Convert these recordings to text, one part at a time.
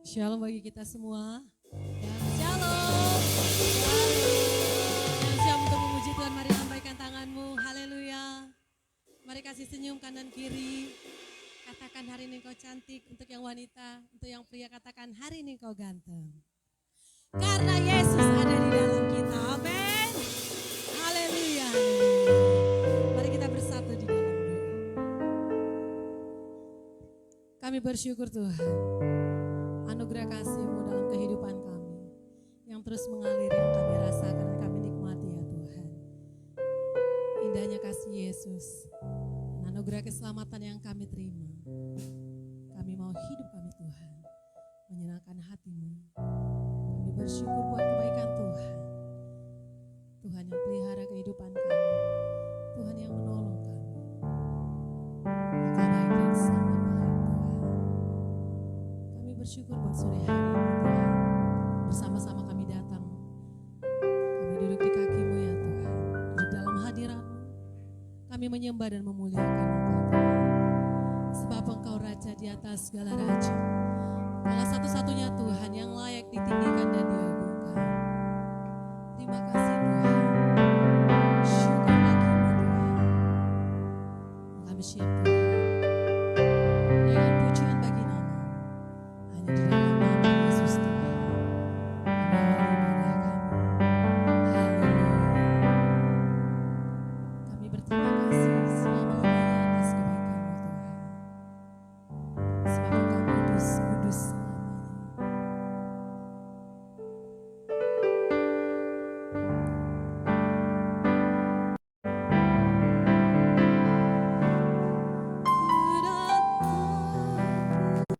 Shalom bagi kita semua. Shalom. Shalom. Siap untuk memuji Tuhan, mari lambaikan tanganmu. Haleluya. Mari kasih senyum kanan kiri. Katakan hari ini kau cantik. Untuk yang wanita, untuk yang pria katakan hari ini kau ganteng. Karena Yesus ada di dalam kita. Amin. Haleluya. Mari kita bersatu di dalam Dia. Kami bersyukur Tuhan. Anugerah kasih-Mu dalam kehidupan kami yang terus mengalir, yang kami rasakan dan kami nikmati ya Tuhan. Indahnya kasih Yesus dan anugerah keselamatan yang kami terima. Kami mau hidup kami Tuhan menyenangkan hati-Mu. Kami bersyukur buat kebaikan Tuhan. Tuhan yang pelihara kehidupan kami. Tuhan yang menolong kami. Engkau baik dan sangat baik Tuhan. Kami bersyukur buat sore hari ini Tuhan. Bersama-sama kami datang. Kami duduk di kaki-Mu ya Tuhan. Duduk dalam hadirat-Mu. Kami menyembah dan memuliakan Engkau Tuhan. Sebab Engkau Raja di atas segala raja. Engkau satu-satunya Tuhan yang layak ditinggikan dan diagungkan. Terima kasih Tuhan. Syukur bagimu Tuhan. Kami siap Tuhan. Dengan pujian bagi nama. Hanya di dalam nama Yesus Tuhan. Kami awali ibadah kami. Haleluya. Kami berterima kasih selama-lamanya atas kebaikan-Mu Tuhan. Sebab Engkau kudus, kudus selamanya.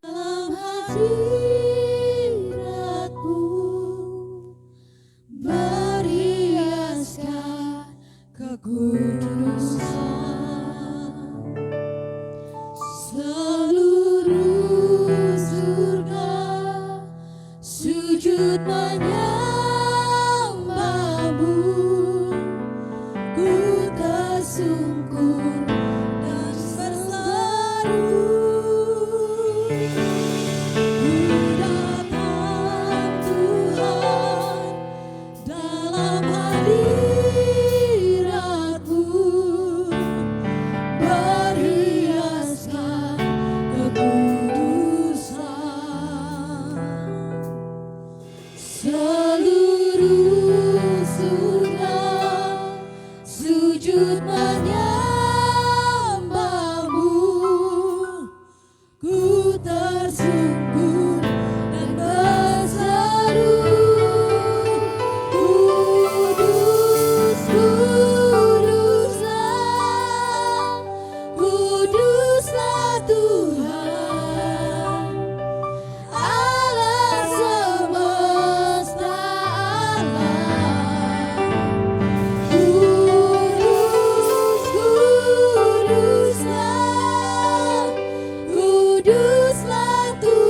Dalam hadirat-Mu berhiaskan kekudusan, seluruh surga sujud menyembah-Mu, ku tersungkur dan berseru. Ku datang Tuhan dalam hadirat-Mu berhiaskan kekudusan, seluruh surga sujud menyembah-Mu, ku tersungkur dan berseru. Kudus, kuduslah, kuduslah Tuhan, Allah semesta alam. Kudus, kuduslah, kuduslah Tuhan.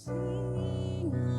Singa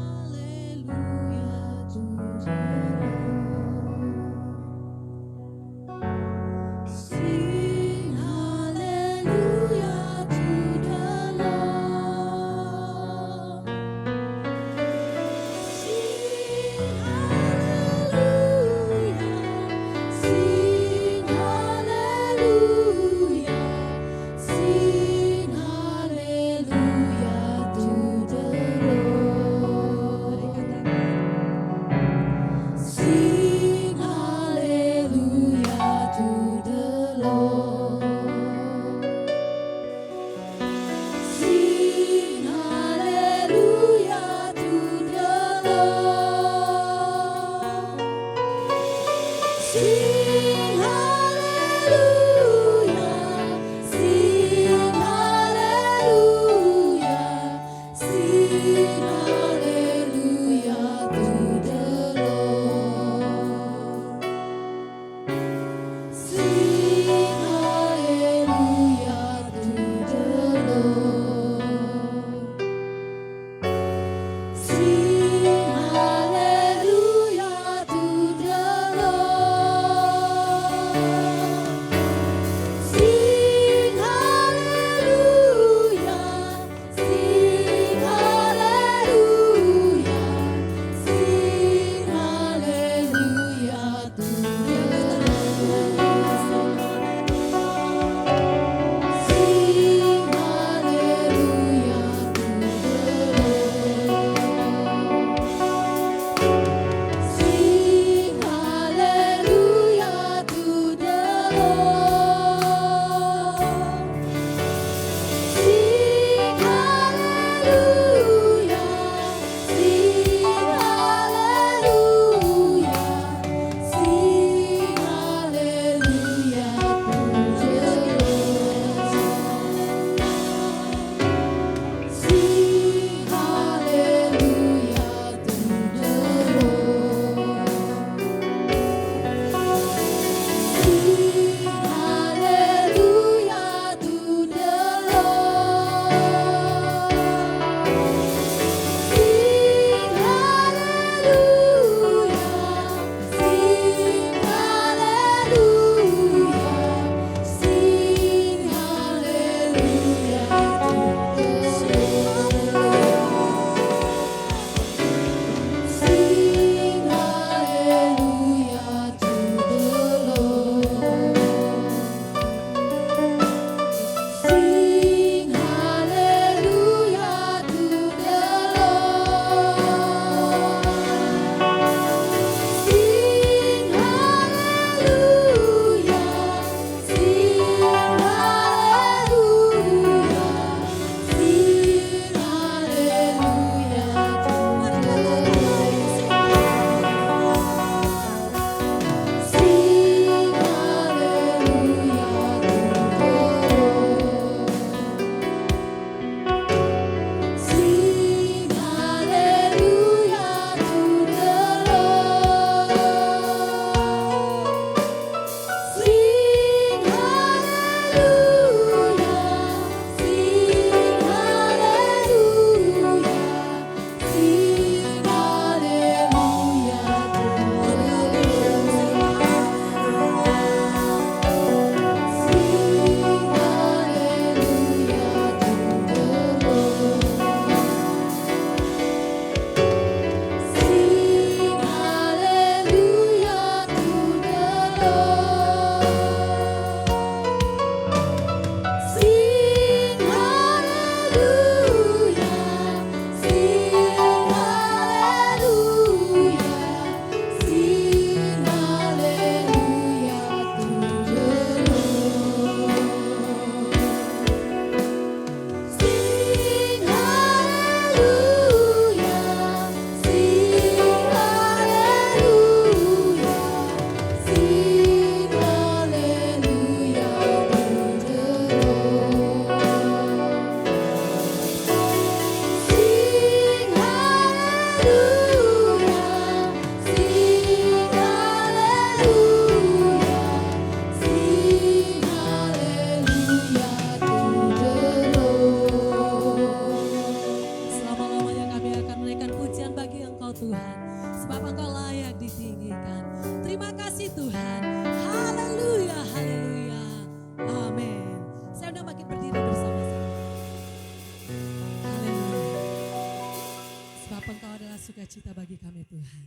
sukacita bagi kami Tuhan.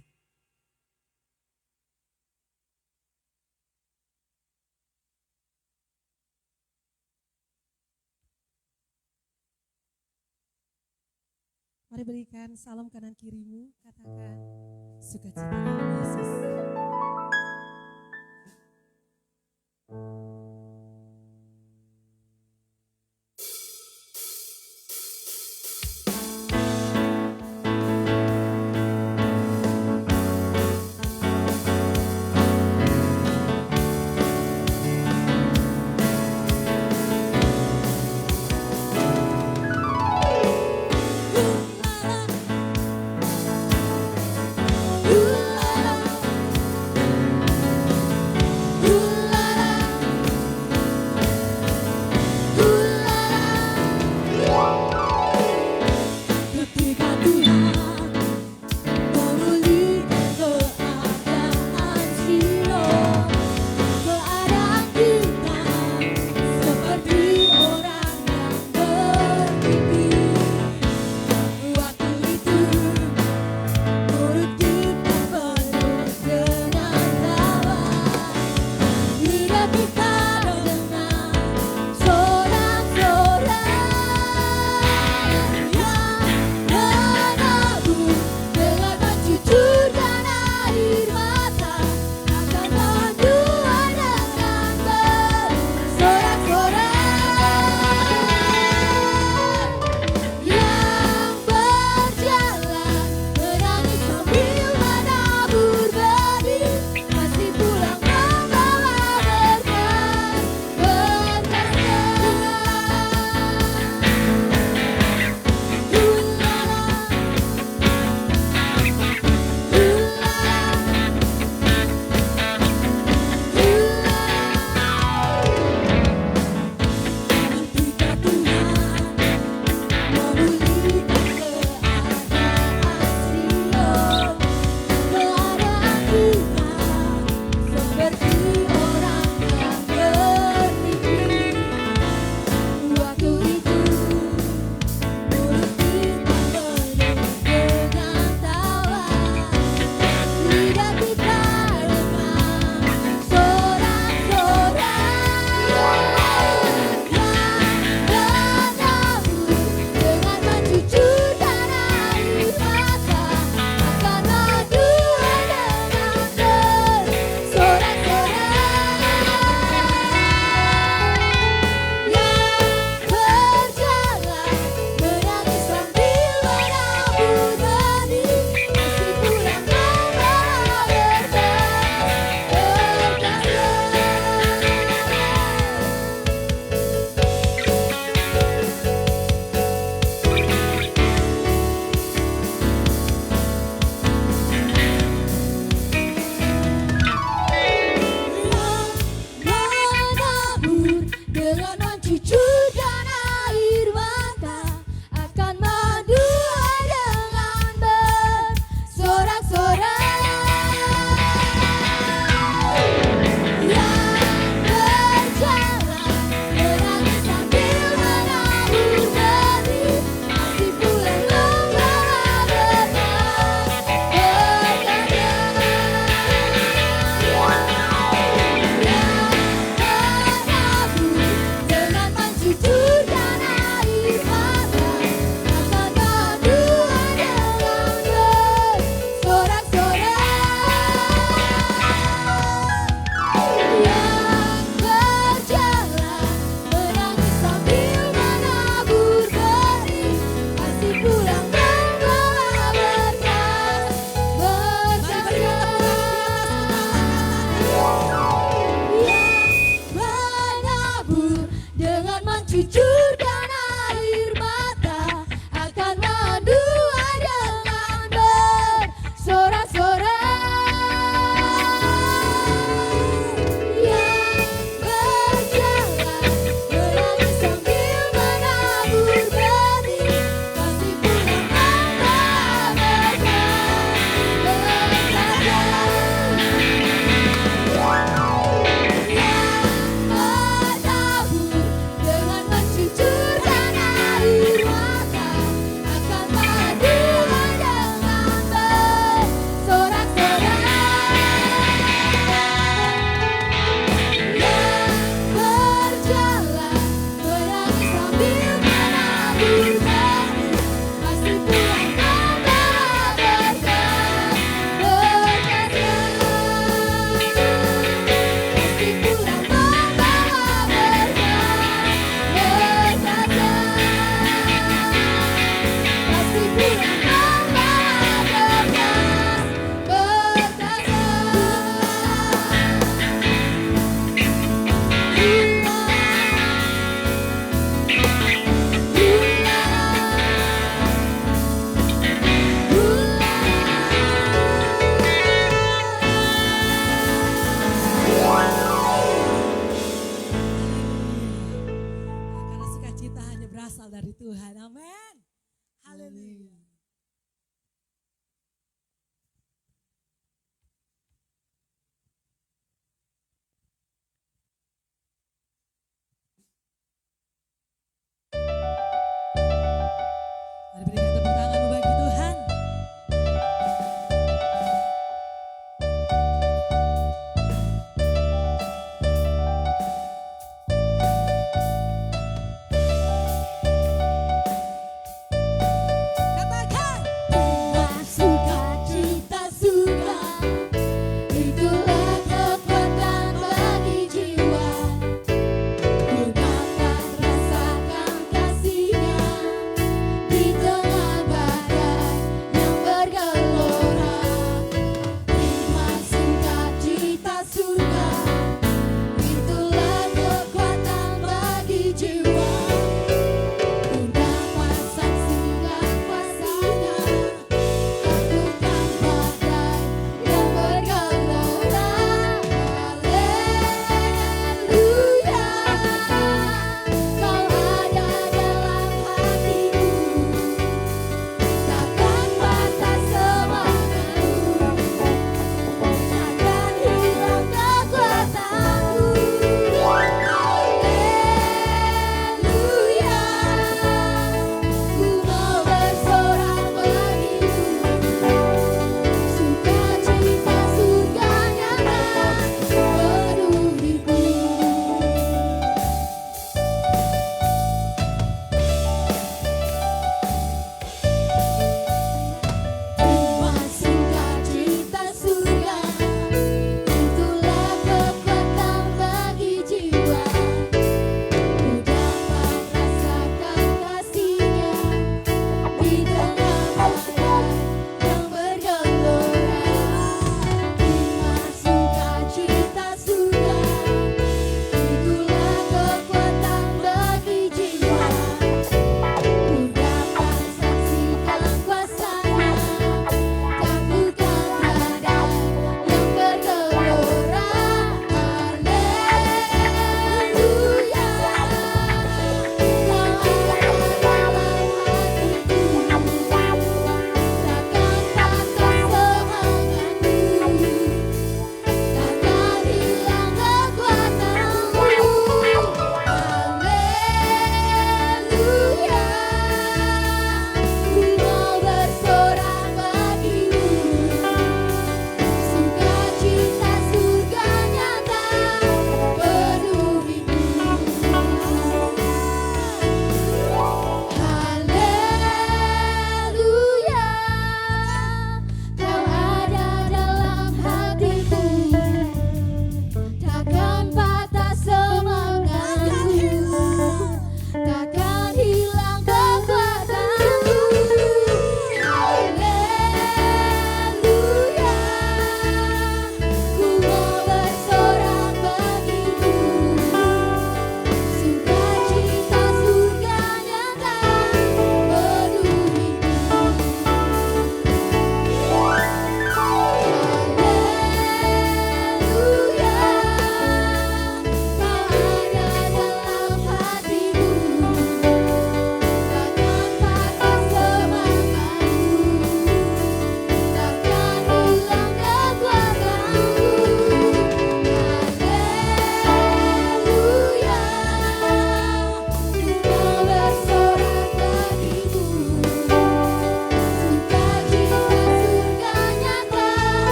Mari berikan salam kanan kirimu, katakan sukacita dalam Yesus.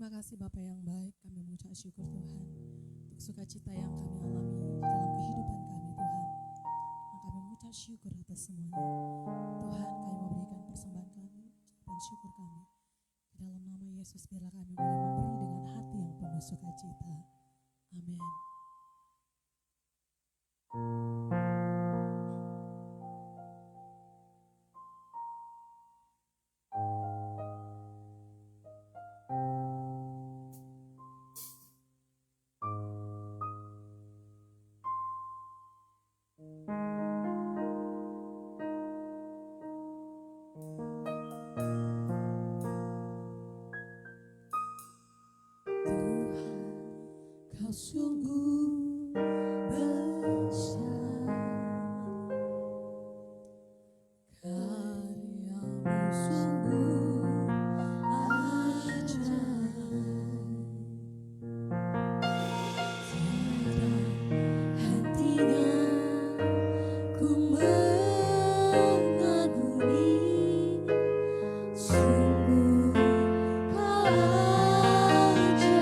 Terima kasih Bapa yang baik, kami mengucap syukur Tuhan untuk sukacita yang kami alami di dalam kehidupan kami Tuhan. Dan kami mengucap syukur atas semuanya. Tuhan, kami mau berikan persembahan kami, ucapan syukur kami. Di dalam nama Yesus biarlah kami boleh memberi dengan hati yang penuh sukacita. Amin. Kau sungguh besar, karyamu sungguh ajaib, tiada hentinya ku mengagumi, sungguh kau ajaib.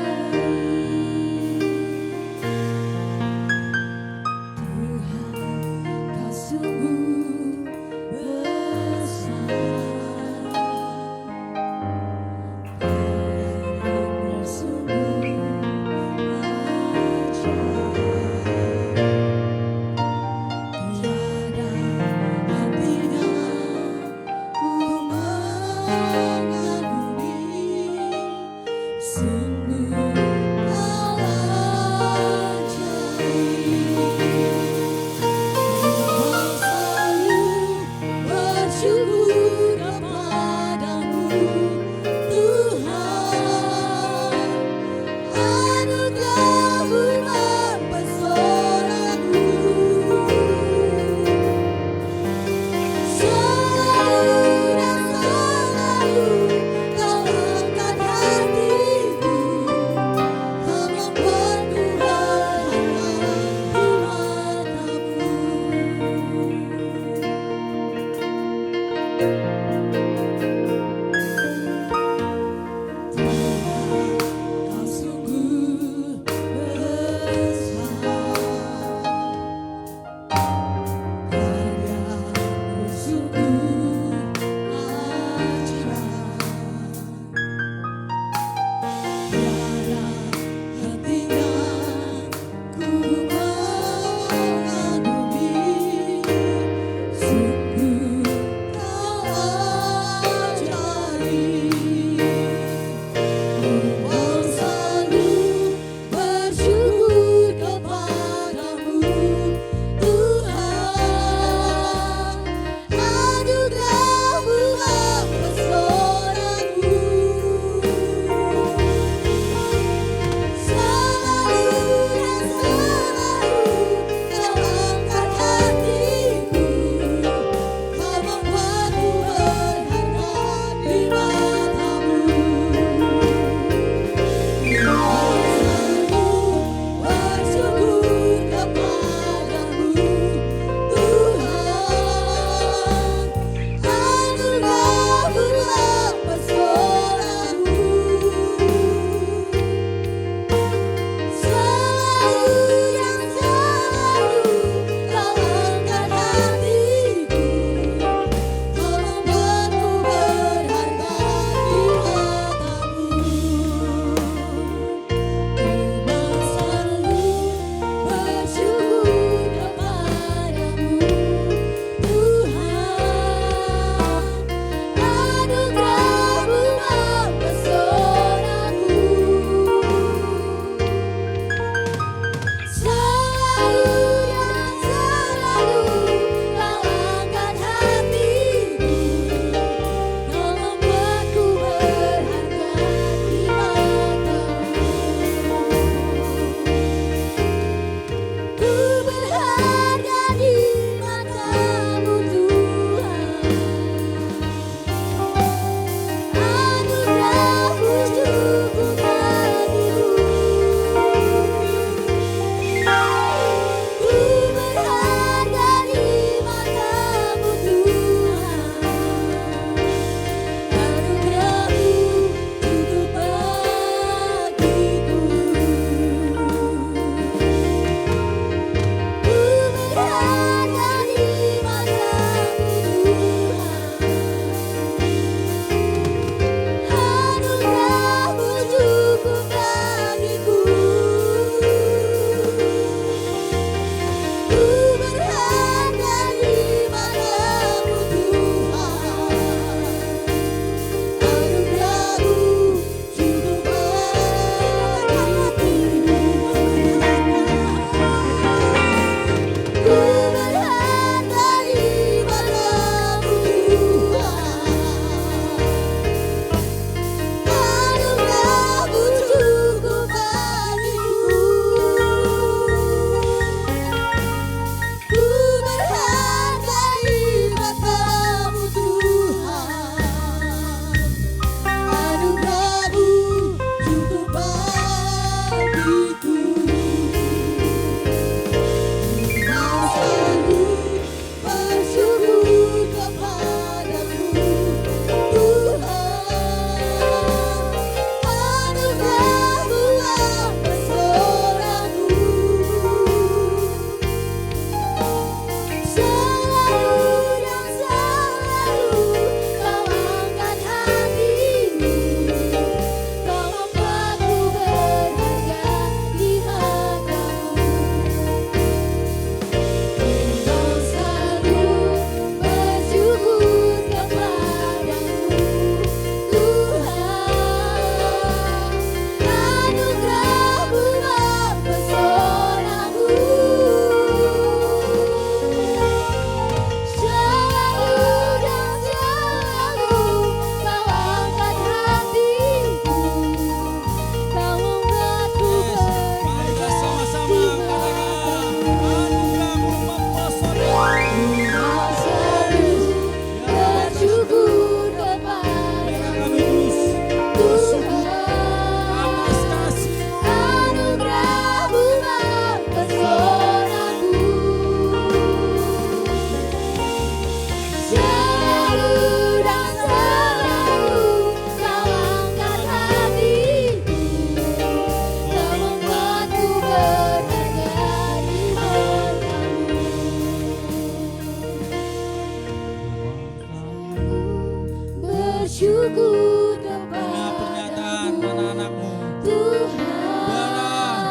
bersyukur Dengar pernyataan kepadamu anak-anakmu. Tuhan.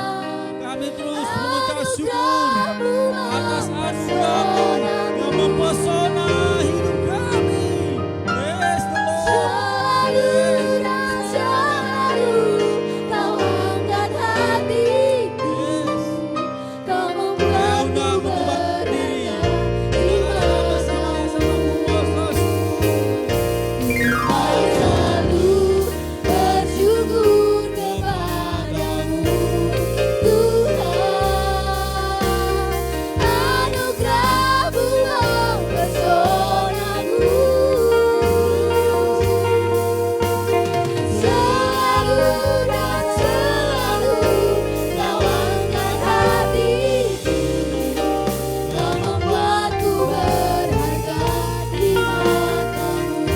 Kami terus mengucap syukur atas anugerah-Mu yang mempesona hidup kami. Praise the Lord. Dan selalu kau angkat hatiku, kau membuatku berharga di matamu. Kau selalu bersyukur kepadamu Tuhan. Anugerah-Mu mempesonaku, selalu dan selalu kau angkat hatiku, kau membuatku berharga di matamu.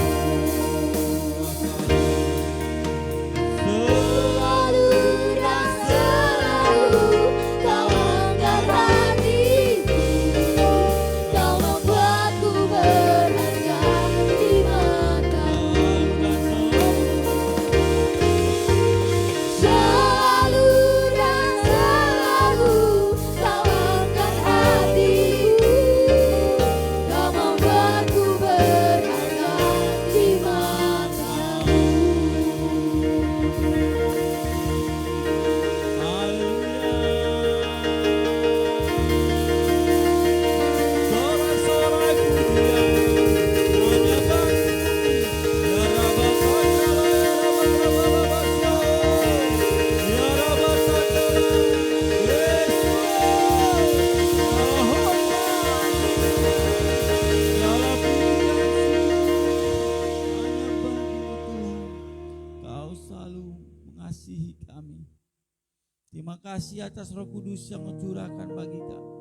Selalu dan selalu kau angkat hatiku, kau membuatku berharga di matamu. Selalu dan selalu kau angkat hatiku, kau membuatku berharga di matamu. Kau selalu mengasihi kami. Terima kasih atas Roh Kudus yang mencurahkan bagi kami,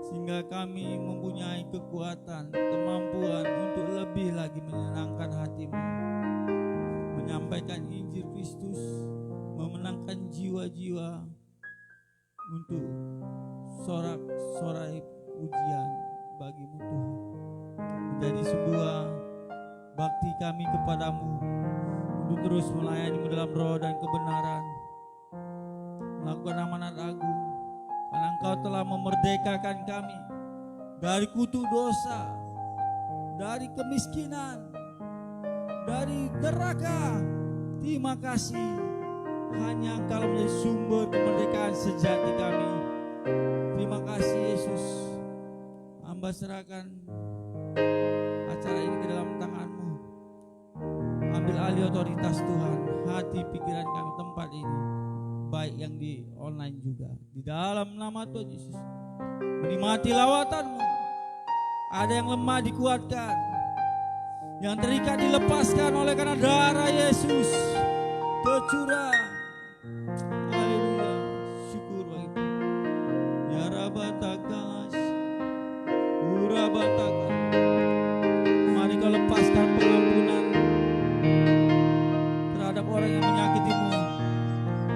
sehingga kami mempunyai kekuatan, kemampuan untuk lebih lagi menyenangkan hati-Mu, menyampaikan Injil Kristus, memenangkan jiwa-jiwa untuk sorak-sorai pujian bagi-Mu Tuhan. Menjadi sebuah bakti kami kepadamu untuk terus melayani-Mu dalam roh dan kebenaran, melakukan amanat agung, karena Engkau telah memerdekakan kami dari kutuk dosa, dari kemiskinan, dari neraka. Terima kasih, hanya Engkau menjadi sumber kemerdekaan sejati kami. Terima kasih Yesus. Hamba serahkan acara ini ke dalam tangan-Mu. Ambil alih otoritas Tuhan, hati pikiran kami tempat ini, baik yang di online juga, di dalam nama Tuhan Yesus. Menikmati lawatan-Mu. Ada yang lemah dikuatkan, yang terikat dilepaskan oleh karena darah Yesus tercurah. Haleluya, syukur bagi Tuhan. Ya Rabatakas, Urabatakas. Mari Kau lepaskan pengampunan terhadap orang yang menyakitimu.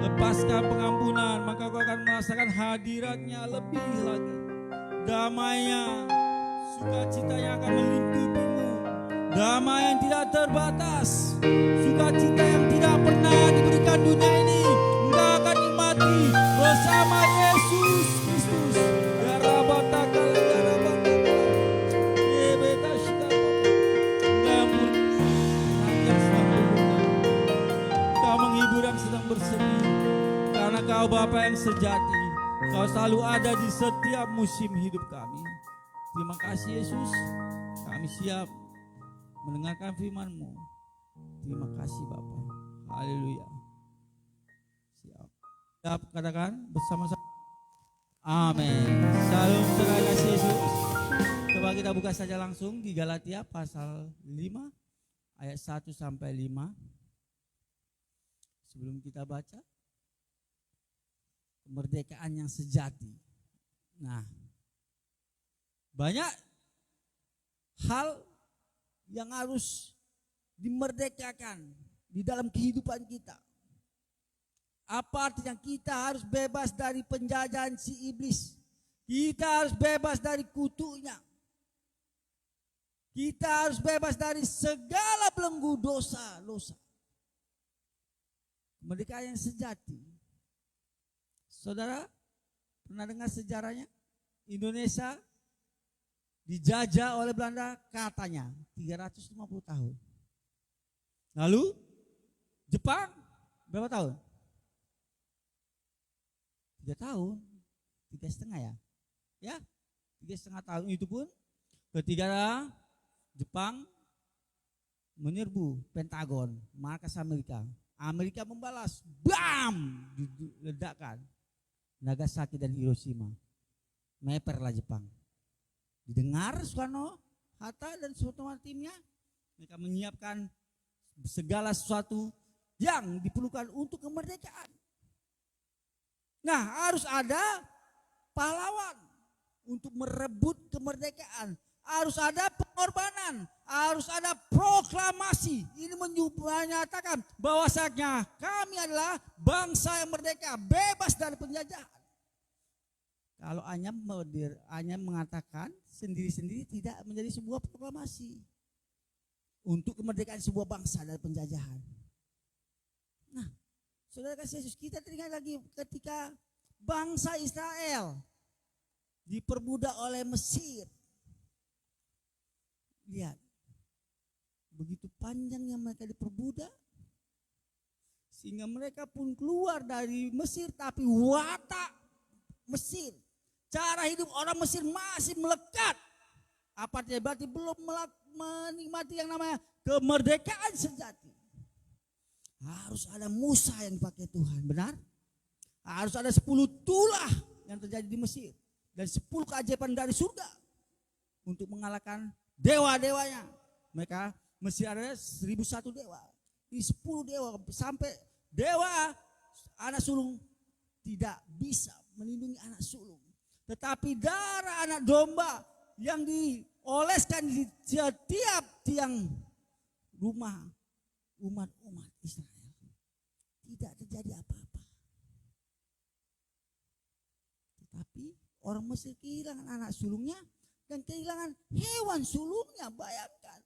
Lepaskan pengampunan, maka Kau akan merasakan hadirat-Nya lebih lagi. Damai-Nya, sukacita yang akan melingkupimu. Damai yang tidak terbatas, sukacita yang tidak pernah diberikan dunia ini, Engkau akan nikmati bersama Yesus Kristus. Ya Rabatakal, ya Rabatakal, ya Betashikal. Engkau menyenangkan yang sedang berduka, Kau menghibur yang sedang bersedih, karena Kau Bapa yang sejati. Kau selalu ada di setiap musim hidup kami. Terima kasih Yesus, kami siap mendengarkan firman-Mu. Terima kasih Bapa. Haleluya. Siap katakan bersama-sama. Amin. Salam saudara kasih Yesus. Coba kita buka saja langsung di Galatia pasal 5 ayat 1 sampai 5. Sebelum kita baca, kemerdekaan yang sejati. Nah, banyak hal yang harus dimerdekakan di dalam kehidupan kita. Apa artinya? Kita harus bebas dari penjajahan si iblis. Kita harus bebas dari kutunya. Kita harus bebas dari segala belenggu dosa. Kemerdekaan yang sejati. Saudara, pernah dengar sejarahnya? Indonesia dijajah oleh Belanda katanya 350 tahun. Lalu Jepang berapa tahun? 3 tahun, 3,5 ya. Ya, 3,5 tahun itu pun ketika Jepang menyerbu Pentagon, markas Amerika. Amerika membalas, bam, diledakkan Nagasaki dan Hiroshima. Meperlah Jepang. Didengar Soekarno, Hatta dan semua timnya, mereka menyiapkan segala sesuatu yang diperlukan untuk kemerdekaan. Nah, harus ada pahlawan untuk merebut kemerdekaan. Harus ada pengorbanan, harus ada proklamasi. Ini menyatakan bahwasanya kami adalah bangsa yang merdeka, bebas dari penjajahan. Kalau hanya mengatakan sendiri-sendiri tidak menjadi sebuah proklamasi untuk kemerdekaan sebuah bangsa dari penjajahan. Nah, saudara kasih Yesus, kita teringat lagi ketika bangsa Israel diperbudak oleh Mesir. Lihat, begitu panjangnya mereka diperbudak, sehingga mereka pun keluar dari Mesir, tapi watak Mesir, cara hidup orang Mesir masih melekat. Apa artinya? Berarti belum menikmati yang namanya kemerdekaan sejati. Harus ada Musa yang dipakai Tuhan, benar? Harus ada 10 tulah yang terjadi di Mesir dan 10 keajaiban dari surga untuk mengalahkan dewa-dewanya. Mereka Mesir ada 1001 dewa. Ini 10 dewa sampai dewa anak sulung tidak bisa melindungi anak sulung. Tetapi darah anak domba yang dioleskan di setiap tiang rumah umat Israel, tidak terjadi apa-apa. Tetapi orang Mesir kehilangan anak sulungnya dan kehilangan hewan sulungnya. Bayangkan,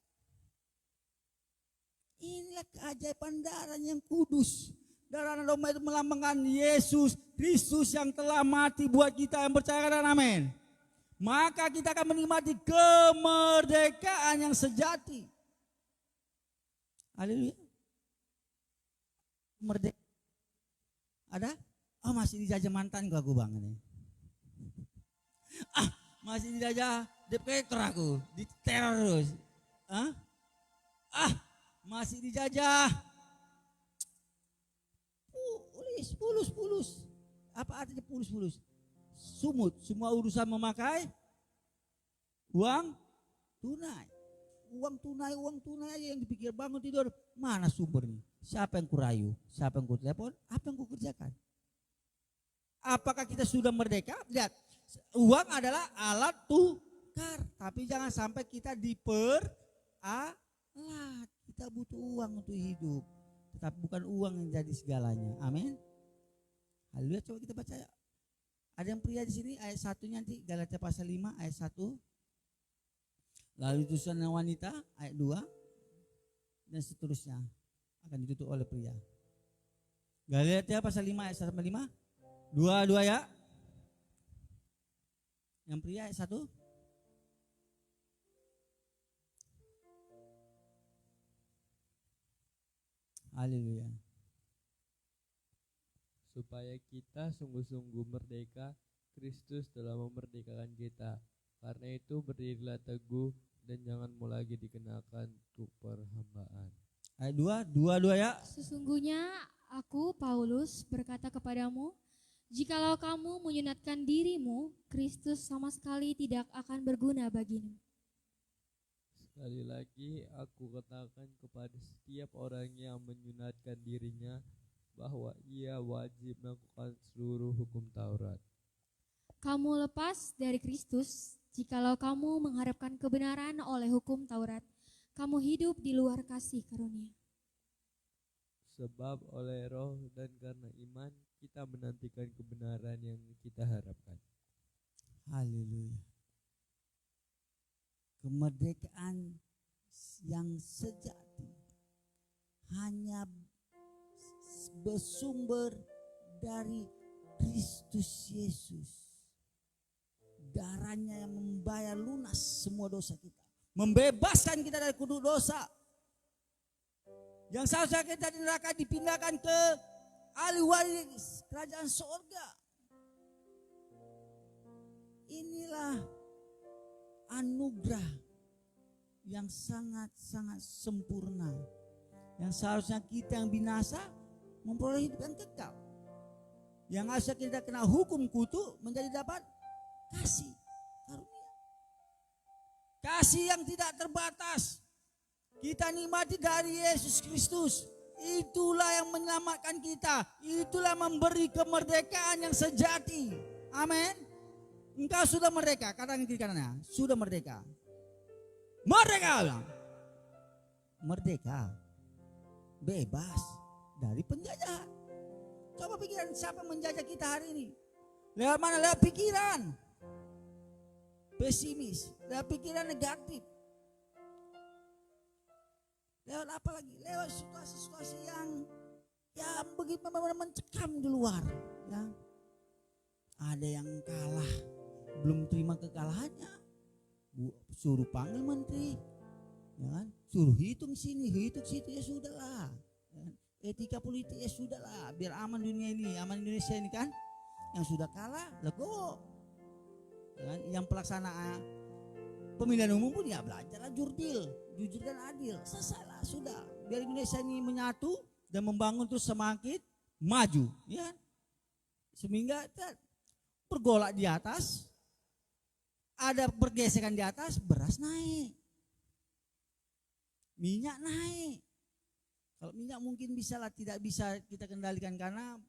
inilah keajaiban darah yang kudus. Darah anak domba itu melambangkan Yesus Kristus yang telah mati buat kita yang percaya, dan amin. Maka kita akan menikmati kemerdekaan yang sejati. Haleluya. Merdeka. Ada? Oh, masih dijajah mantan aku bang ini. Masih dijajah depketor aku, diteror terus. Masih dijajah. Pulus. Apa artinya pulus? Sumut. Semua urusan memakai uang tunai. Uang tunai aja yang dipikir bangun tidur. Mana sumbernya? Siapa yang kurayu? Siapa yang kutelepon? Apa yang kukerjakan? Apakah kita sudah merdeka? Lihat, uang adalah alat tukar. Tapi jangan sampai kita diperalat. Kita butuh uang untuk hidup. Tetapi bukan uang yang jadi segalanya. Amin. Haleluya, coba kita baca. Ada yang pria di sini ayat 1-nya nanti, Galatia pasal 5 ayat 1. Lalu utusan wanita ayat 2 dan seterusnya akan ditutup oleh pria. Galatia pasal 5 ayat 1-5. 2 ya. Yang pria ayat 1. Haleluya. Supaya kita sungguh-sungguh merdeka, Kristus telah memerdekakan kita. Karena itu berdirilah teguh dan jangan mau lagi dikenakan untuk perhambaan. Ayat 2 ya. Sesungguhnya aku, Paulus, berkata kepadamu, jikalau kamu menyunatkan dirimu, Kristus sama sekali tidak akan berguna bagimu. Sekali lagi aku katakan kepada setiap orang yang menyunatkan dirinya bahwa ia wajib melakukan seluruh hukum Taurat. Kamu lepas dari Kristus, jikalau kamu mengharapkan kebenaran oleh hukum Taurat, kamu hidup di luar kasih karunia. Sebab oleh roh dan karena iman kita menantikan kebenaran yang kita harapkan. Haleluya. Kemerdekaan yang sejati hanya bersumber dari Kristus Yesus. Darahnya yang membayar lunas semua dosa kita, membebaskan kita dari kutuk dosa. Yang seharusnya kita di neraka dipindahkan ke ahli waris kerajaan sorga. Inilah anugerah yang sangat-sangat sempurna, yang seharusnya kita yang binasa memperoleh hidup yang kekal. Yang harusnya kita kena hukum kutuk menjadi dapat kasih karunia. Kasih yang tidak terbatas kita nikmati dari Yesus Kristus. Itulah yang menyelamatkan kita. Itulah memberi kemerdekaan yang sejati. Amin. Engkau sudah merdeka. Katakan kiri kanannya, sudah merdeka. Merdeka. Merdeka. Bebas dari penjajahan. Coba pikiran siapa menjajah kita hari ini? Lewat mana? Lewat pikiran pesimis, lewat pikiran negatif. Lewat apa lagi? Lewat situasi-situasi yang begitu mencekam di luar. Ya. Ada yang kalah, belum terima kekalahannya, suruh panggil menteri, ya kan? Suruh hitung sini, hitung situ, ya sudahlah. Ya kan? Etika politik, ya sudahlah. Biar aman dunia ini, aman Indonesia ini kan. Yang sudah kalah, legowo. Ya kan? Yang pelaksana pemilihan umum pun ya belajarlah jurdil, jujur dan adil. Selesailah, sudah. Biar Indonesia ini menyatu dan membangun terus semakin maju. Ya. Sehingga bergolak di atas, ada pergesekan di atas, beras naik, minyak naik. Kalau minyak mungkin bisa lah, tidak bisa kita kendalikan karena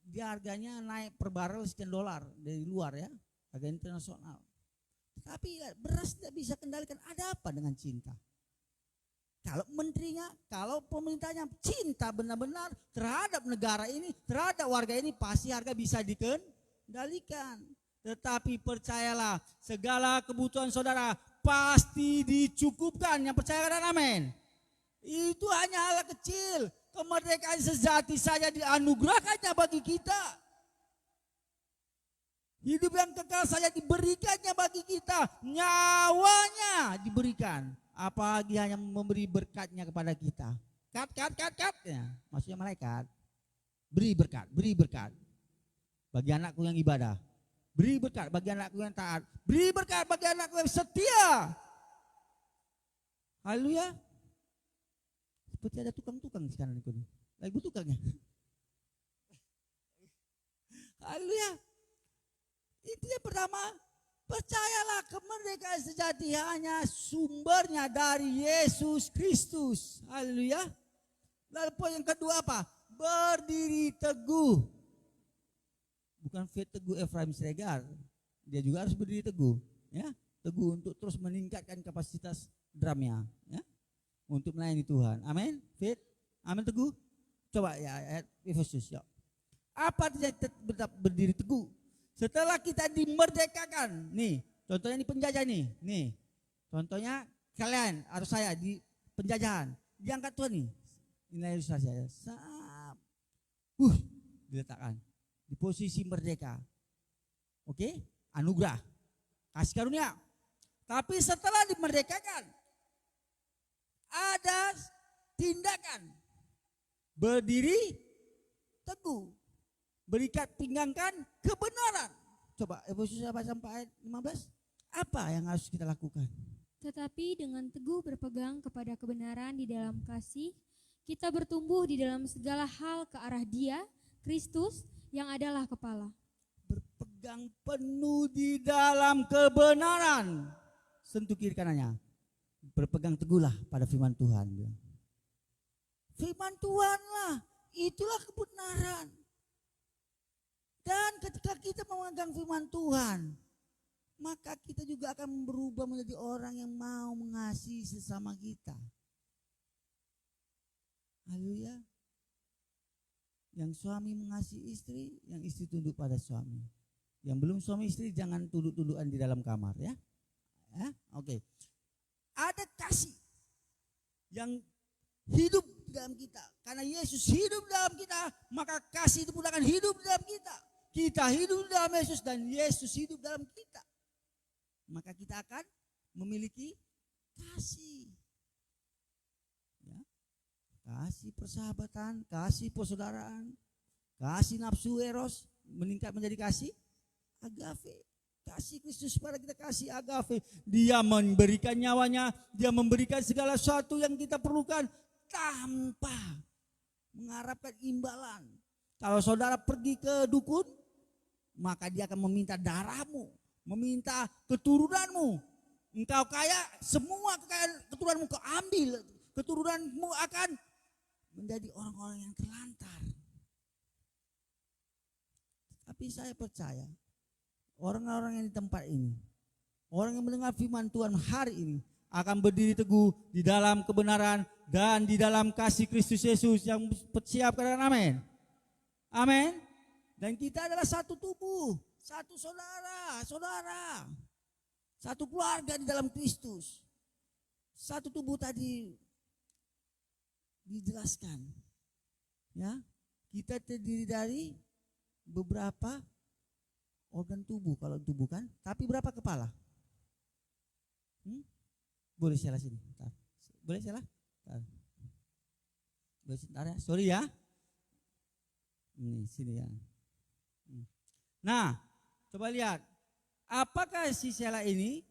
dia harganya naik per barrel sekian dolar dari luar ya, harga internasional. Tapi beras tidak bisa kendalikan. Ada apa dengan cinta? Kalau menterinya, kalau pemerintahnya cinta benar-benar terhadap negara ini, terhadap warga ini, pasti harga bisa dikendalikan. Tetapi percayalah, segala kebutuhan saudara pasti dicukupkan. Yang percaya kan amin. Itu hanya hal kecil. Kemerdekaan sejati saja dianugerahkannya bagi kita. Hidup yang kekal saja diberikannya bagi kita. Nyawanya diberikan. Apalagi hanya memberi berkatnya kepada kita. Kat. Ya, maksudnya malaikat. Beri berkat, beri berkat. Bagi anakku yang ibadah. Beri berkat bagi anakku yang taat. Beri berkat bagi anakku yang setia. Haleluya. Seperti ada tukang-tukang di kanan itu. Lagi tukangnya. Haleluya. Itu yang pertama, percayalah kemerdekaan sejati hanya sumbernya dari Yesus Kristus. Haleluya. Lalu poin yang kedua apa? Berdiri teguh. Bukan fit teguh Efraim Siregar. Dia juga harus berdiri teguh. Ya, teguh untuk terus meningkatkan kapasitas drumnya. Ya, untuk melayani Tuhan. Amin. Fit. Amin teguh. Coba ya ayat Efesus. Ya. Apa artinya tetap berdiri teguh? Setelah kita dimerdekakan, nih, contohnya di penjajah nih, contohnya kalian atau saya di penjajahan, diangkat Tuhan nih, nilai ilustrasi saya, diletakkan di posisi merdeka, oke, anugerah, kasih karunia. Tapi setelah dimerdekakan, ada tindakan berdiri teguh. Berikat pinggangkan kebenaran. Coba Efesus 4 sampai ayat 15. Apa yang harus kita lakukan? Tetapi dengan teguh berpegang kepada kebenaran di dalam kasih, kita bertumbuh di dalam segala hal ke arah Dia, Kristus, yang adalah kepala. Berpegang penuh di dalam kebenaran. Sentuh kiri kanannya. Berpegang teguhlah pada firman Tuhan. Firman Tuhanlah, itulah kebenaran. Dan ketika kita memegang firman Tuhan, maka kita juga akan berubah menjadi orang yang mau mengasihi sesama kita. Haleluya. Yang suami mengasihi istri, yang istri tunduk pada suami. Yang belum suami istri jangan tunduk-tundukan di dalam kamar ya. Oke. yang hidup di dalam kita. Karena Yesus hidup dalam kita, maka kasih itu pun akan hidup di dalam kita. Kita hidup dalam Yesus dan Yesus hidup dalam kita. Maka kita akan memiliki kasih. Ya. Kasih persahabatan, kasih persaudaraan, kasih nafsu eros meningkat menjadi kasih agape. Kasih Kristus pada kita, kasih agape. Dia memberikan nyawanya, dia memberikan segala sesuatu yang kita perlukan tanpa mengharapkan imbalan. Kalau saudara pergi ke dukun, maka dia akan meminta darahmu, meminta keturunanmu. Engkau kaya, semua kekayaan keturunanmu kau ambil. Keturunanmu akan menjadi orang-orang yang terlantar. Tapi saya percaya orang-orang yang di tempat ini, orang yang mendengar firman Tuhan hari ini akan berdiri teguh di dalam kebenaran dan di dalam kasih Kristus Yesus yang persiapkan. Amin. Amin. Dan kita adalah satu tubuh, satu saudara, satu keluarga di dalam Kristus. Satu tubuh tadi dijelaskan. Ya, kita terdiri dari beberapa organ tubuh, kalau tubuh kan, tapi berapa kepala? Boleh salah sini, boleh salah? Boleh sebentar ya, sorry ya. Ini sini ya. Nah, coba lihat, apakah si Sela ini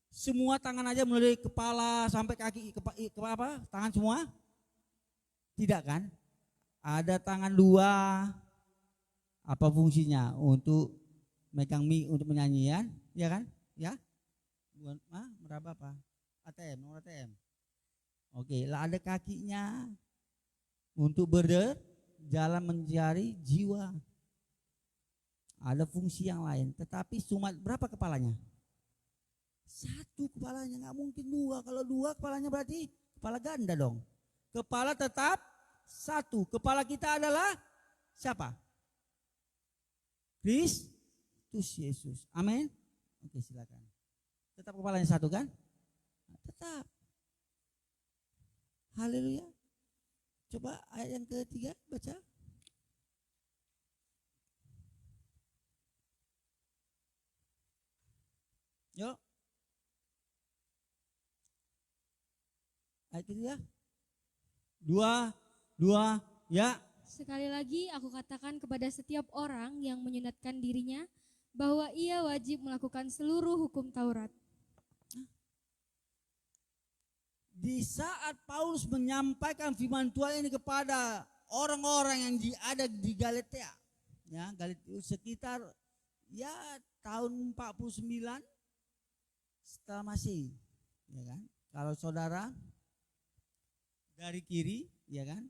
semua tangan aja mulai kepala sampai kaki ke apa? Tangan semua? Tidak kan? Ada tangan dua. Apa fungsinya? Untuk megang mic untuk penyanyian, ya kan? Ya, meraba apa? ATM, nomor ATM. Oke, lah ada kakinya untuk berjalan mencari jiwa. Ada fungsi yang lain, tetapi cuma berapa kepalanya? Satu kepalanya, nggak mungkin dua. Kalau dua kepalanya berarti kepala ganda dong. Kepala tetap satu. Kepala kita adalah siapa? Kristus Yesus. Amin. Oke, silakan. Tetap kepalanya satu kan? Tetap. Haleluya. Coba ayat yang ketiga baca. Yuk. Ayat ketiga. Dua, ya. Sekali lagi aku katakan kepada setiap orang yang menyunatkan dirinya bahwa ia wajib melakukan seluruh hukum Taurat. Di saat Paulus menyampaikan firman Tuhan ini kepada orang-orang yang ada di Galatia, ya, Galatia sekitar ya tahun 49 setelah Masehi, ya kan? Kalau saudara dari kiri, ya kan?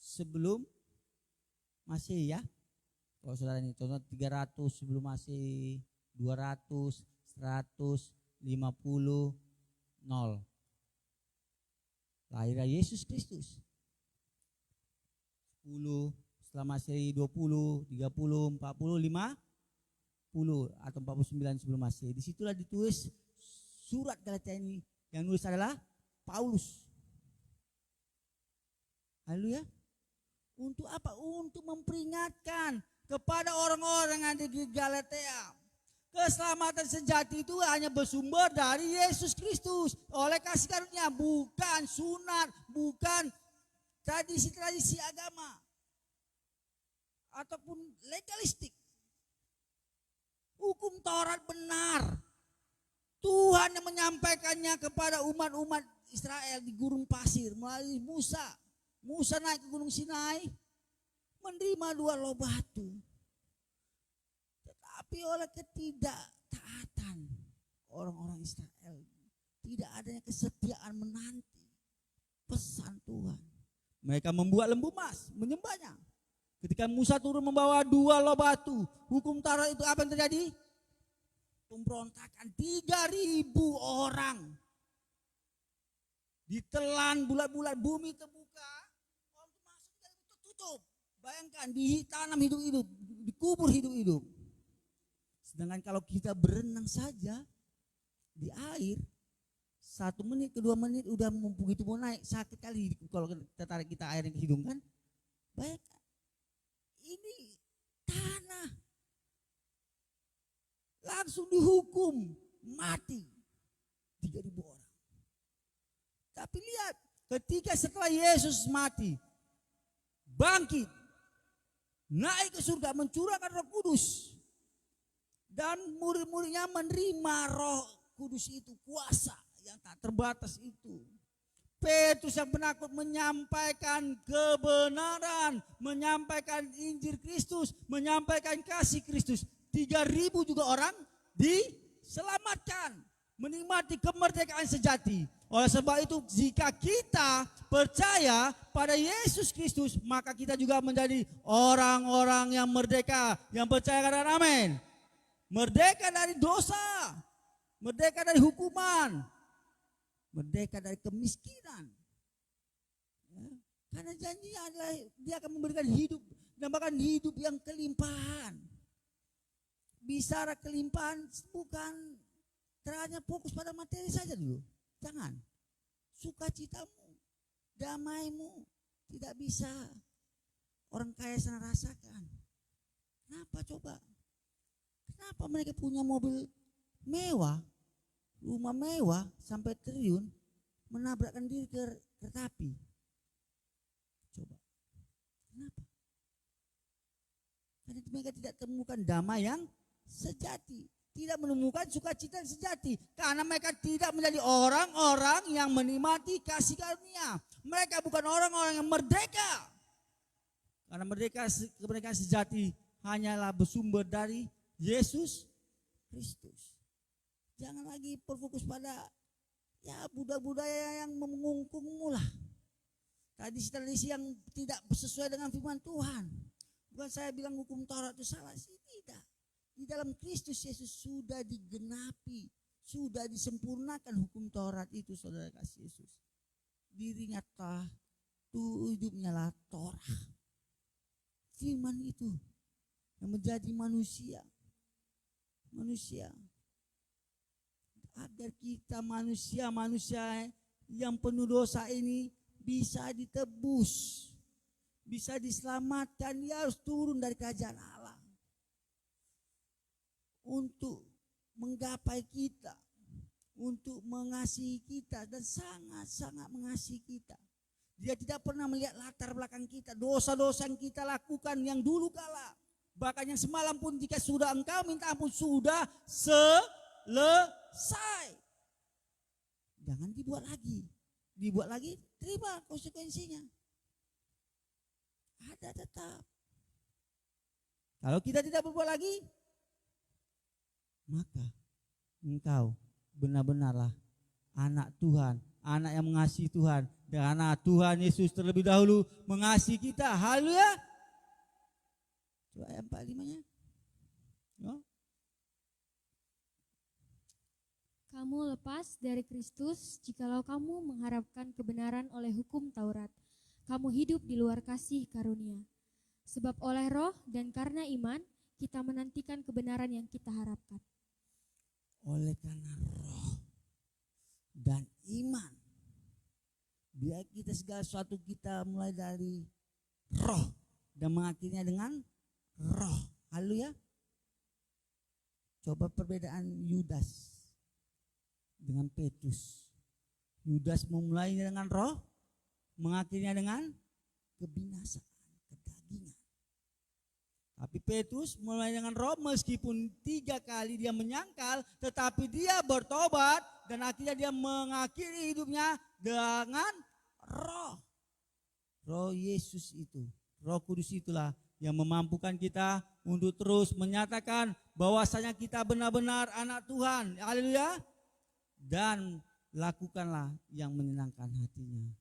Sebelum Masehi ya. Kalau saudara ini contoh 300 sebelum Masehi, 200, 100, 50, 0. Lahirnya Yesus Kristus. 10 setelah Masehi, 20, 30, 40, 50 atau 49 sebelum Masehi. Disitulah ditulis surat Galatia ini, yang nulis adalah Paulus. Haleluya. Untuk apa? Untuk memperingatkan kepada orang-orang yang ada di Galatia. Keselamatan sejati itu hanya bersumber dari Yesus Kristus. Oleh kasih karunia, bukan sunat, bukan tradisi-tradisi agama ataupun legalistik. Hukum Taurat benar. Tuhan yang menyampaikannya kepada umat-umat Israel di gurun pasir melalui Musa. Musa naik ke gunung Sinai, menerima 2 loh batu. Tetapi oleh ketidaktaatan orang-orang Israel, tidak adanya kesetiaan menanti pesan Tuhan, mereka membuat lembu emas, menyembahnya. Ketika Musa turun membawa 2 loh batu, hukum Taurat itu apa yang terjadi? Pemberontakan 3.000 orang. Ditelan bulat-bulat, bumi terbuka, orang itu masuk dan tertutup. Bayangkan, ditanam hidup-hidup, dikubur hidup-hidup. Sedangkan kalau kita berenang saja di air, 1 menit ke 2 menit udah begitu mau naik, sakit kali kalau tertarik kita air yang ke hidung kan. Bayangkan, ini tanah langsung dihukum mati 3.000 orang. Tapi lihat, ketika setelah Yesus mati, bangkit, naik ke surga, mencurahkan Roh Kudus, dan murid-muridnya menerima Roh Kudus itu, kuasa yang tak terbatas itu. Petrus yang penakut menyampaikan kebenaran, menyampaikan Injil Kristus, menyampaikan kasih Kristus. 3.000 juga orang diselamatkan, menikmati kemerdekaan sejati. Oleh sebab itu, jika kita percaya pada Yesus Kristus, maka kita juga menjadi orang-orang yang merdeka, yang percaya kata amin. Merdeka dari dosa, merdeka dari hukuman, merdeka dari kemiskinan. Ya, karena janjinya adalah dia akan memberikan hidup, dan bahkan hidup yang kelimpahan. Bicara kelimpahan bukan terhadap fokus pada materi saja dulu. Jangan. Sukacitamu, damaimu tidak bisa orang kaya sana rasakan. Kenapa coba? Kenapa mereka punya mobil mewah, rumah mewah sampai triliun, menabrakkan diri ke kereta api? Coba. Kenapa? Karena mereka tidak temukan damai yang sejati, tidak menemukan sukacita yang sejati, karena mereka tidak menjadi orang-orang yang menikmati kasih karunia. Mereka bukan orang-orang yang merdeka, karena kemerdekaan sejati hanyalah bersumber dari Yesus Kristus. Jangan lagi berfokus pada budaya yang mengungkungmu lah, tradisi-tradisi yang tidak sesuai dengan firman Tuhan. Bukan saya bilang hukum Taurat itu salah sih, tidak. Di dalam Kristus Yesus sudah digenapi, sudah disempurnakan hukum Taurat itu, saudara kasih Yesus. Dirinya hidupnya lah Torah. Firman itu yang menjadi manusia. Agar kita manusia yang penuh dosa ini bisa ditebus, bisa diselamatkan. Dia harus turun dari kerajaan Allah untuk menggapai kita, untuk mengasihi kita, dan sangat-sangat mengasihi kita. Dia tidak pernah melihat latar belakang kita, dosa-dosa yang kita lakukan yang dulu kala, bahkan yang semalam pun, jika sudah engkau minta ampun, sudah selesai. Jangan dibuat lagi, terima konsekuensinya. Ada tetap. Kalau kita tidak berbuat lagi, maka engkau benar-benarlah anak Tuhan, anak yang mengasihi Tuhan. Karena Tuhan Yesus terlebih dahulu mengasihi kita. Haleluya. Coba ayat 45-nya. No? Kamu lepas dari Kristus jikalau kamu mengharapkan kebenaran oleh hukum Taurat. Kamu hidup di luar kasih karunia. Sebab oleh Roh dan karena iman, kita menantikan kebenaran yang kita harapkan. Oleh karena Roh dan iman, biar kita segala sesuatu kita mulai dari Roh dan mengakhirinya dengan Roh. Haleluya. Coba perbedaan Yudas dengan Petrus. Yudas memulainya dengan Roh, mengakhirinya dengan kebinasaan, kedagingan. Tapi Petrus mulai dengan Roh, meskipun 3 kali dia menyangkal, tetapi dia bertobat dan akhirnya dia mengakhiri hidupnya dengan Roh. Roh Yesus itu, Roh Kudus itulah yang memampukan kita untuk terus menyatakan bahwasanya kita benar-benar anak Tuhan. Haleluya. Dan lakukanlah yang menyenangkan hatinya.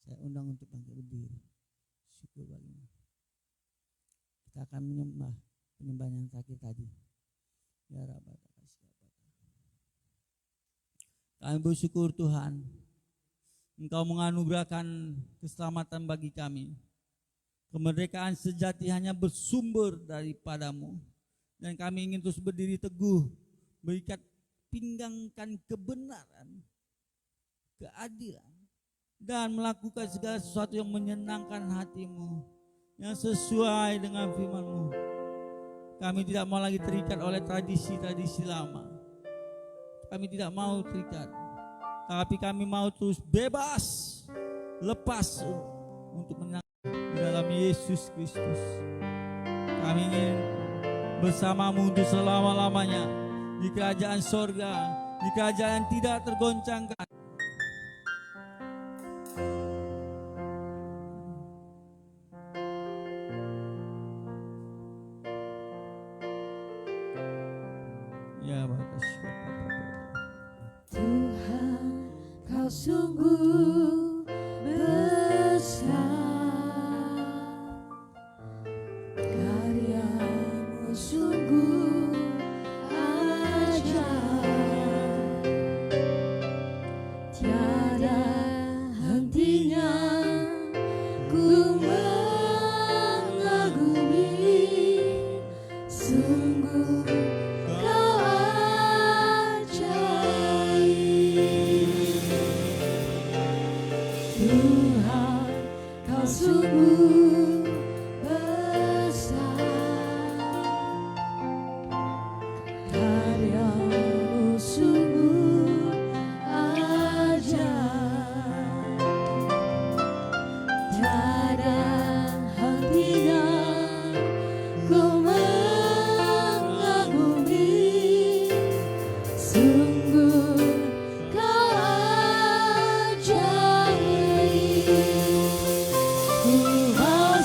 Saya undang untuk bangkit berdiri. Syukur baginya. Kita akan menyembah penyembahan yang terakhir tadi. Ya Rabbah. Kami bersyukur Tuhan, Engkau menganugerahkan keselamatan bagi kami. Kemerdekaan sejati hanya bersumber daripadamu. Dan kami ingin terus berdiri teguh, berikat pinggangkan kebenaran keadilan, dan melakukan segala sesuatu yang menyenangkan hatimu, yang sesuai dengan firman-Mu. Kami tidak mau lagi terikat oleh tradisi-tradisi lama. Kami tidak mau terikat, tapi kami mau terus bebas, lepas untuk menyenangkan di dalam Yesus Kristus. Kami ingin bersamamu untuk selama-lamanya di kerajaan sorga, di kerajaan yang tidak tergoncangkan. Ya, makasih. Tuhan, kau sungguh besar, karya-Mu sungguh ajaib, tiada hentinya ku mengagumi, sungguh kau Tuhan, kau sungguh besar, karya-Mu sungguh ajaib, tiada hentinya ku mengagumi, sungguh kau ajaib. Ku mau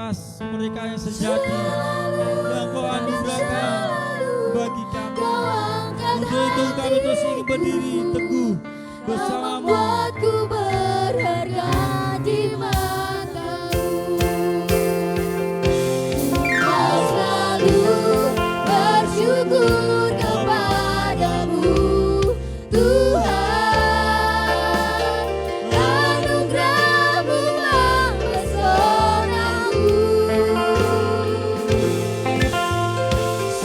atas kemerdekaan yang sejati yang Kau anugerahkan bagi kami. Untuk itu kami terus ingin berdiri teguh bersamamu. Membuatku berharga di matamu. Kau selalu bersyukur kepadamu, Tuhan. Anugerah-Mu mempesonaku.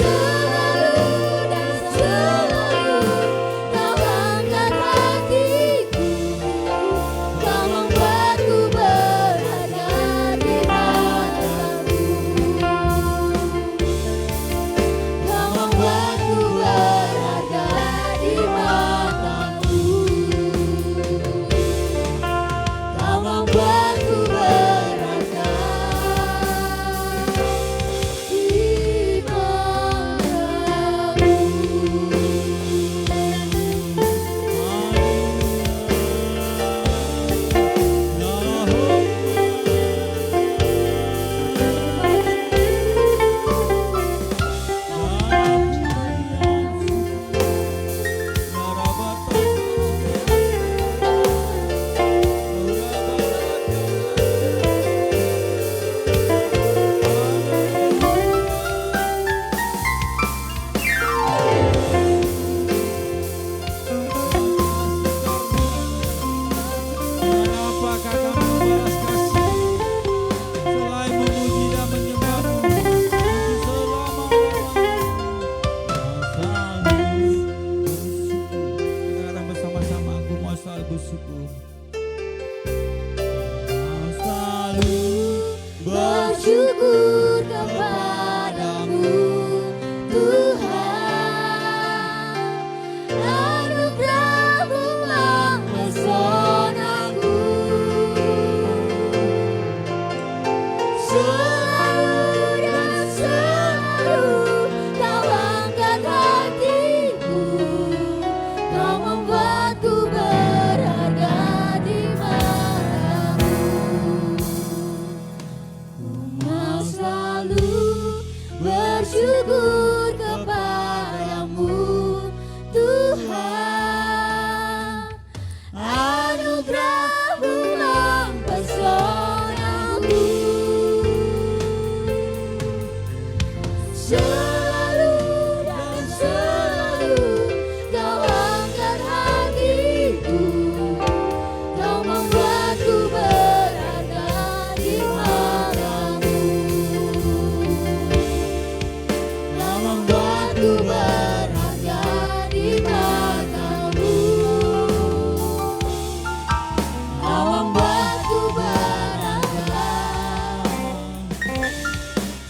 Selalu dan selalu Kau angkat hatiku. Kau membuatku berharga di matamu. Kau membuatku berharga di matamu. Kau membuatku berharga di Dan apakah kami membalas kasih selain memuji dan menyembah-Mu untuk selama-lamanya. Katakan bersama-sama, aku mau selalu bersyukur. Mau selalu bersyukur kepadamu, Tuhan. Anugerah-Mu mempesonaku. Selalu dan selalu Kau angkat hatiku. Kau membuatku berharga di matamu. Mau selalu bersyukur kepadamu, Tuhan. Anugerah-Mu mempesonaku. Selalu dan selalu Kau angkat hatiku. Kau membuatku berharga di matamu. Kau membuatku berharga di matamu. Kau membuatku berharga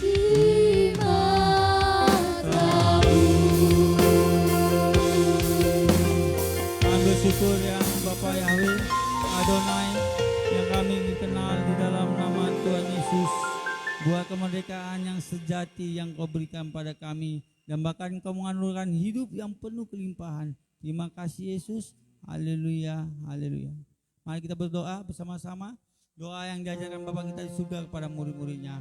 di matamu. Kami bersyukur yang Bapa Yahweh Adonai yang kami kenal di dalam nama Tuhan Yesus, buat kemerdekaan yang sejati yang Kau berikan pada kami, dan bahkan Kau menganugerahkan hidup yang penuh kelimpahan. Terima kasih Yesus. Haleluya, haleluya. Mari kita berdoa bersama-sama. Doa yang diajarkan Bapa kita di surga kepada murid-muridnya.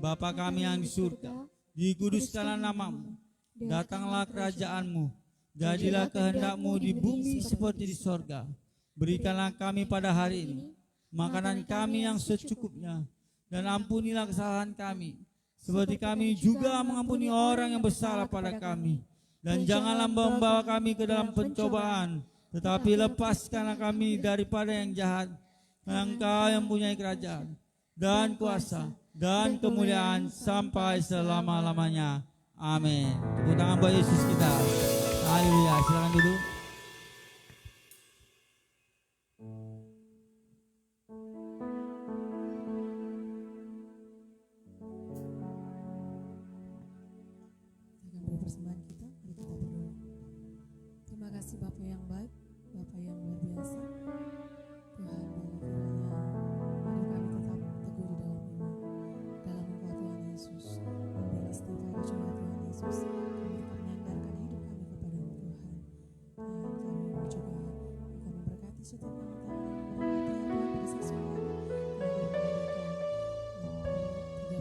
Bapa kami yang di surga, dikuduskanlah namamu, datanglah kerajaan-Mu, jadilah kehendak-Mu di bumi seperti di sorga. Berikanlah kami pada hari ini makanan kami yang secukupnya, dan ampunilah kesalahan kami, seperti kami juga mengampuni orang yang bersalah pada kami. Dan janganlah membawa kami ke dalam pencobaan, tetapi lepaskanlah kami daripada yang jahat. Karena Engkau yang mempunyai kerajaan dan kuasa dan kemuliaan sampai selama-lamanya. Amin. Tepuk tangan buat Yesus kita. Haleluya. Silakan duduk. Kita akan beri persembahan kita, mari kita berdoa. Terima kasih Bapa yang baik, Bapa yang luar biasa. Tuhan, biarlah kiranya hidup kami tetap teguh di dalam iman, dalam Engkau Tuhan Yesus. Ambil istighfar juga Tuhan Yesus, kami tetap menyandarkan hidup kami kepadamu Tuhan. Dan kami mau juga Engkau memberkati setiap yang memberkati Tuhan pada saat kami. Kami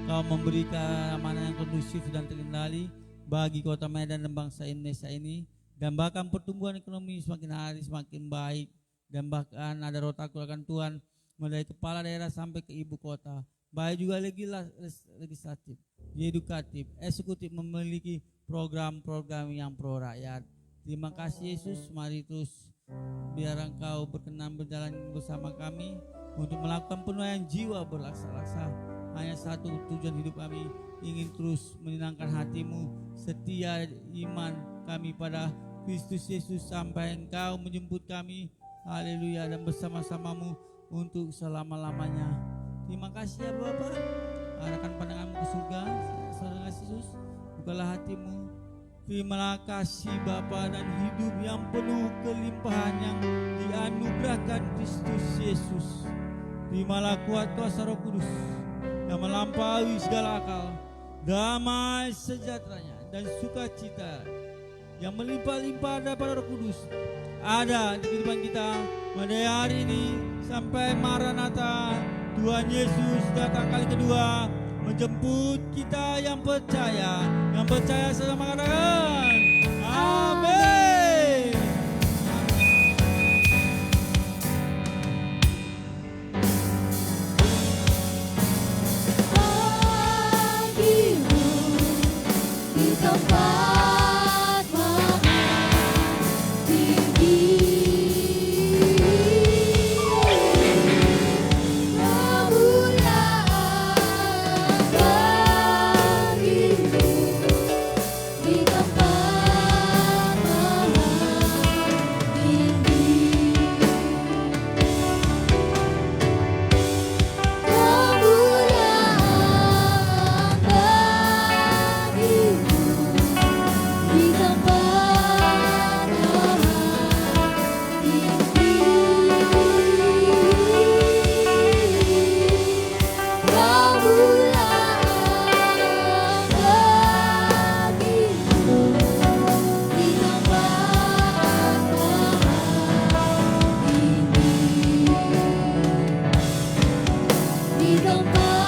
Kau memberi keamanan yang kondusif dan terkendali bagi kota Medan dan bangsa Indonesia ini, dan bahkan pertumbuhan ekonomi semakin hari semakin baik, dan bahkan ada roh takut akan Tuhan mulai kepala daerah sampai ke ibu kota. Baik juga legislatif, edukatif, eksekutif memiliki program-program yang pro rakyat. Terima kasih Yesus, mari terus biar Engkau berkenan berjalan bersama kami untuk melakukan penuaian jiwa berlaksa-laksa. Hanya satu tujuan hidup kami, ingin terus menyenangkan hatimu, setia iman kami pada Kristus Yesus sampai Engkau menjemput kami. Haleluya, dan bersama-samamu untuk selama-lamanya. Terima kasih ya Bapa. Arahkan pandanganmu ke surga, saudara Yesus. Bukalah hatimu. Terimalah kasih Bapa dan hidup yang penuh kelimpahan yang dianugerahkan Kristus Yesus. Terimalah kuat kuasa Roh Kudus yang melampaui segala akal, damai sejahteranya dan sukacita yang melimpah-limpah daripada Roh Kudus ada di kehidupan kita pada hari ini sampai Maranatha. Tuhan Yesus datang kali kedua menjemput kita yang percaya sama katakan amin. Hadirmu di tempat mana tinggi, kemuliaan bagimu di tempat mana tinggi, kemuliaan bagimu di tempat tinggi, kemuliaan bagimu di tempat tinggi, di tempat